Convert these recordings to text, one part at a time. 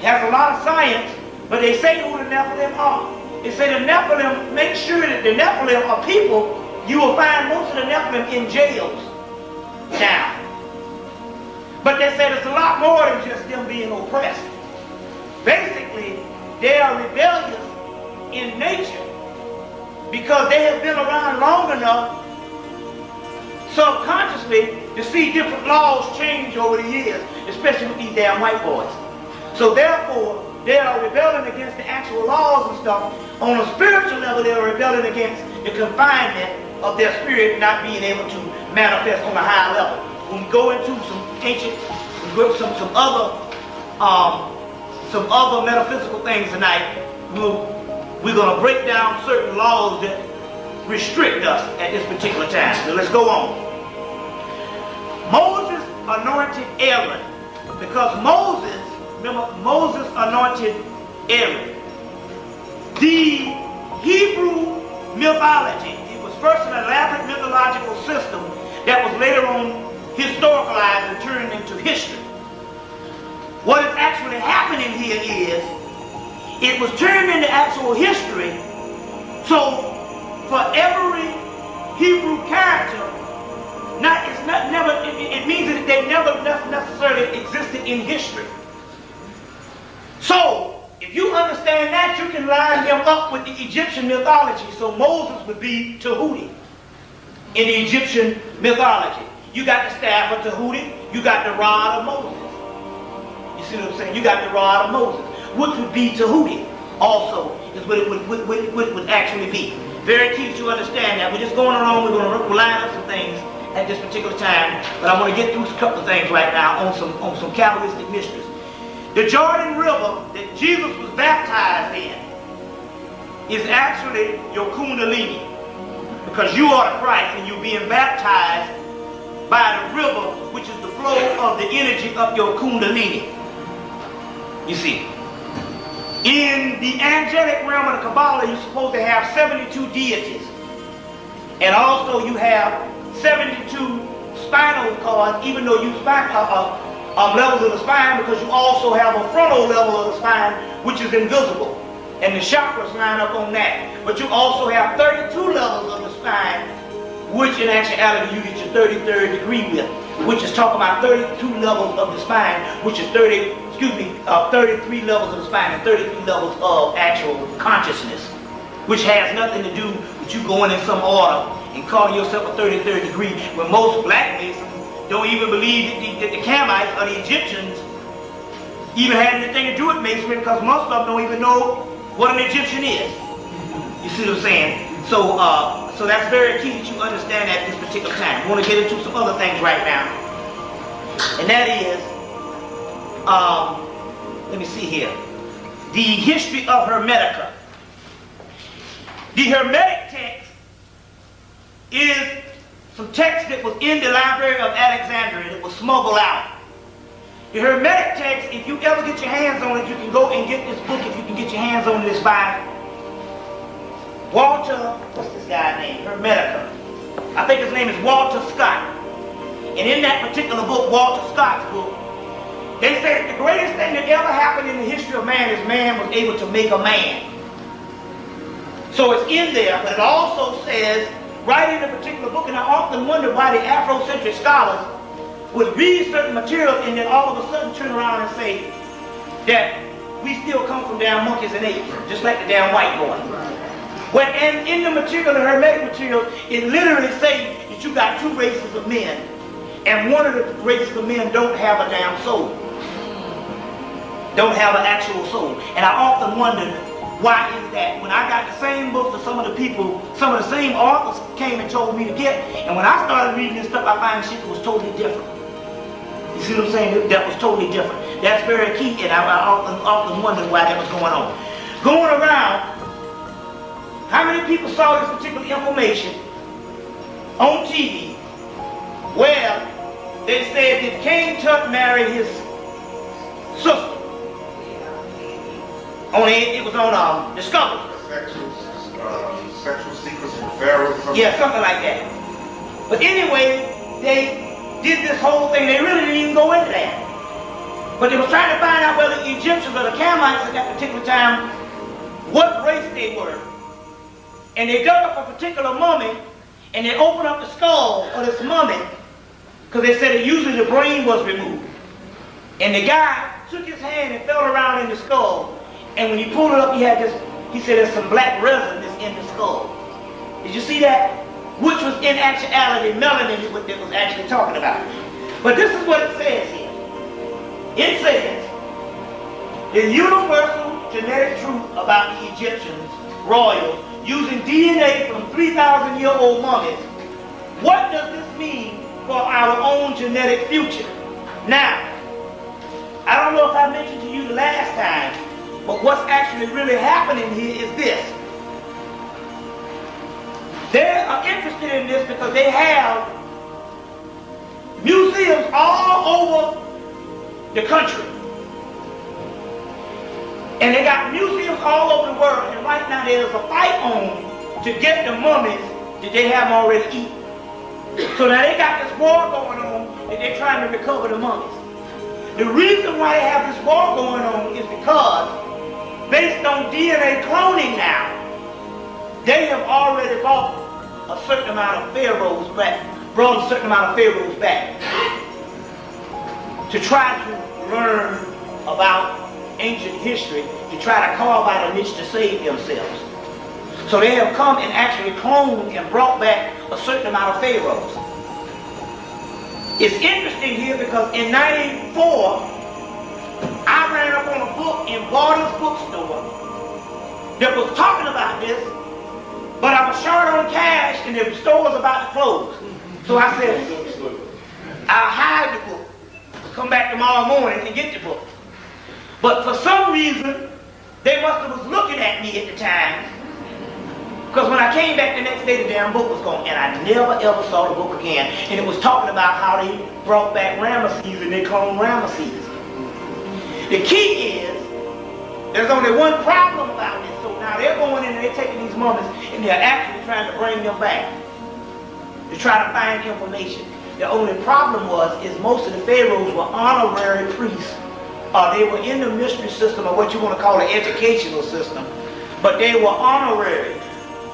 has a lot of science, but they say who the Nephilim are. They say the Nephilim, make sure that the Nephilim are people. You will find most of the Nephilim in jails now. But they say there's a lot more than just them being oppressed. Basically, they are rebellious in nature because they have been around long enough subconsciously to see different laws change over the years, especially with these damn white boys. So therefore, they are rebelling against the actual laws and stuff. On a spiritual level, they are rebelling against the confinement of their spirit not being able to manifest on a higher level. When we go into some ancient, some other metaphysical things tonight, we're going to break down certain laws that restrict us at this particular time. So let's go on. Moses anointed Aaron because Moses, remember, Moses anointed Aaron. The Hebrew mythology, it was first an elaborate mythological system that was later on historicalized and turned into history. What is actually happening here is it was turned into actual history. So for every Hebrew character, it means that they never necessarily existed in history. So if you understand that, you can line them up with the Egyptian mythology. So Moses would be Tahuti in the Egyptian mythology. You got the staff of Tahuti, you got the rod of Moses. You see what I'm saying? You got the rod of Moses, which would be Tahuti also, is what it would actually be. Very key to understand that. We're just going along, we're going to line up some things at this particular time, but I want to get through a couple of things right now on some Kabbalistic mysteries. The Jordan River that Jesus was baptized in is actually your Kundalini, because you are the Christ and you're being baptized by the river, which is the flow of the energy of your Kundalini. You see, in the angelic realm of the Kabbalah, you're supposed to have 72 deities, and also you have 72 spinal cords, even though you levels of the spine, because you also have a frontal level of the spine which is invisible, and the chakras line up on that. But you also have 32 levels of the spine, which in actuality you get your 33rd degree with, which is talking about 32 levels of the spine, which is 33 levels of the spine and 33 levels of actual consciousness, which has nothing to do with you going in some order and calling yourself a 33rd degree, when most black Masons don't even believe that the Camites or the Egyptians even had anything to do with Masonry, because most of them don't even know what an Egyptian is. You see what I'm saying? So that's very key that you understand that at this particular time. I want to get into some other things right now. And that is, let me see here, the history of Hermetica. The Hermetic text is some text that was in the Library of Alexandria that was smuggled out. The Hermetic text, if you ever get your hands on it, you can go and get this book if you can get your hands on this by Walter, what's this guy's name? Hermetica. I think his name is Walter Scott. And in that particular book, Walter Scott's book, they say that the greatest thing that ever happened in the history of man is man was able to make a man. So it's in there, but it also says, right in the particular book, and I often wonder why the Afrocentric scholars would read certain material and then all of a sudden turn around and say that we still come from damn monkeys and apes, just like the damn white boy. And in the material, the Hermetic material, it literally says that you got two races of men, and one of the races of men don't have a damn soul. Don't have an actual soul. And I often wonder, why is that? When I got the same books that some of the same authors came and told me to get, and when I started reading this stuff, I found shit that was totally different. You see what I'm saying? That was totally different. That's very key, and I often wondered why that was going on. Going around, how many people saw this particular information on TV where they said that King Tut married his sister? It was on Discovery. Sexual secrets from Pharaoh. Yeah, something like that. But anyway, they did this whole thing. They really didn't even go into that. But they were trying to find out whether the Egyptians or the Canaanites at that particular time, what race they were. And they dug up a particular mummy, and they opened up the skull of this mummy, because they said that usually the brain was removed. And the guy took his hand and felt around in the skull, and when he pulled it up, he said there's some black resin that's in the skull. Did you see that? Which was in actuality melanin is what they was actually talking about. But this is what it says here. It says, the universal genetic truth about the Egyptians, royals, using DNA from 3,000-year-old mummies. What does this mean for our own genetic future? Now, I don't know if I mentioned to you the last time, but what's actually really happening here is this. They are interested in this because they have museums all over the country. And they got museums all over the world, and right now there's a fight on to get the mummies that they haven't already eaten. So now they got this war going on and they're trying to recover the mummies. The reason why they have this war going on is because, based on DNA cloning now, they have already brought a certain amount of pharaohs back, to try to learn about ancient history, to try to carve out a niche to save themselves. So they have come and actually cloned and brought back a certain amount of pharaohs. It's interesting here because in 94, I ran up on a book in Barter's bookstore that was talking about this, but I was short on cash and the store was about to close. So I said, I'll hide the book, come back tomorrow morning and get the book. But for some reason, they must have was looking at me at the time, because when I came back the next day, the damn book was gone, and I never ever saw the book again. And it was talking about how they brought back Ramesses and they cloned Ramesses. The key is, there's only one problem about this. So now they're going in and they're taking these mummies and they're actually trying to bring them back to try to find information. The only problem is most of the pharaohs were honorary priests. They were in the mystery system, or what you want to call the educational system, but they were honorary.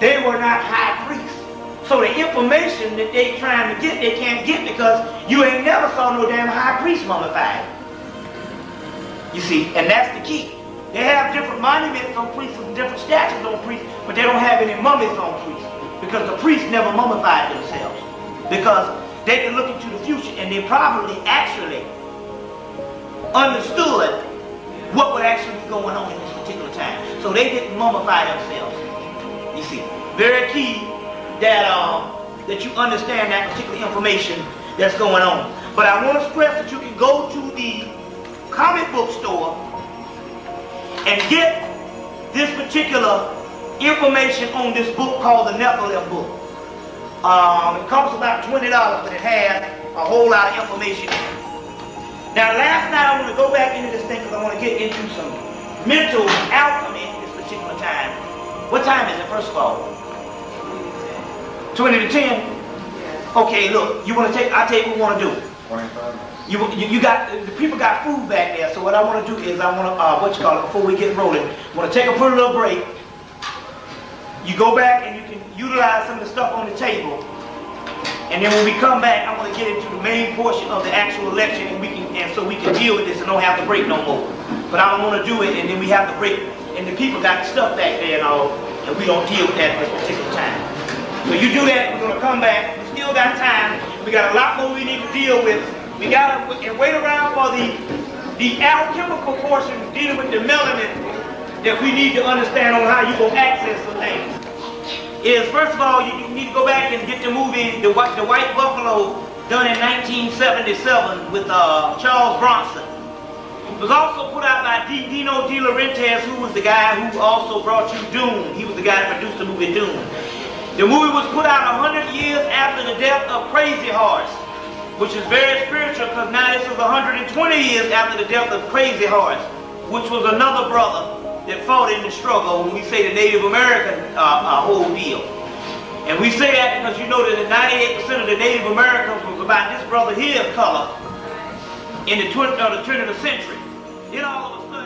They were not high priests. So the information that they trying to get, they can't get because you ain't never saw no damn high priest mummified. You see, and that's the key. They have different monuments on priests and different statues on priests, but they don't have any mummies on priests because the priests never mummified themselves, because they can look into the future and they probably actually understood what would actually be going on in this particular time. So they didn't mummify themselves. You see, very key that that you understand that particular information that's going on. But I want to stress that you can go to the comic book store and get this particular information on this book called the Nephilim book. It costs about $20, but it has a whole lot of information in it. Now, last night I want to go back into this thing because I want to get into some mental alchemy at this particular time. What time is it, first of all? 20 to 10? Okay, look, you want to take, I'll tell you what we want to do. 25 minutes. You got, the people got food back there, so what I want to do is I want to, before we get rolling, I want to put a little break. You go back and you can utilize some of the stuff on the table. And then when we come back, I want to get into the main portion of the actual lecture, and so we can deal with this and don't have to break no more. But I don't want to do it, and then we have to break, and the people got the stuff back there and all, and we don't deal with that at this particular time. So you do that, we're going to come back. We still got time. We got a lot more we need to deal with. We got to wait around for the alchemical portion dealing with the melanin that we need to understand on how you're going to access some things. Is first of all, you need to go back and get the movie The White Buffalo, done in 1977 with Charles Bronson. It was also put out by Dino De Laurentiis, who was the guy who also brought you Dune. He was the guy that produced the movie Dune. The movie was put out 100 years after the death of Crazy Horse, which is very spiritual because now this is 120 years after the death of Crazy Horse, which was another brother that fought in the struggle when we say the Native American whole deal. And we say that because you know that 98% of the Native Americans was about this brother here's color. in the 20th century. Then all of a sudden,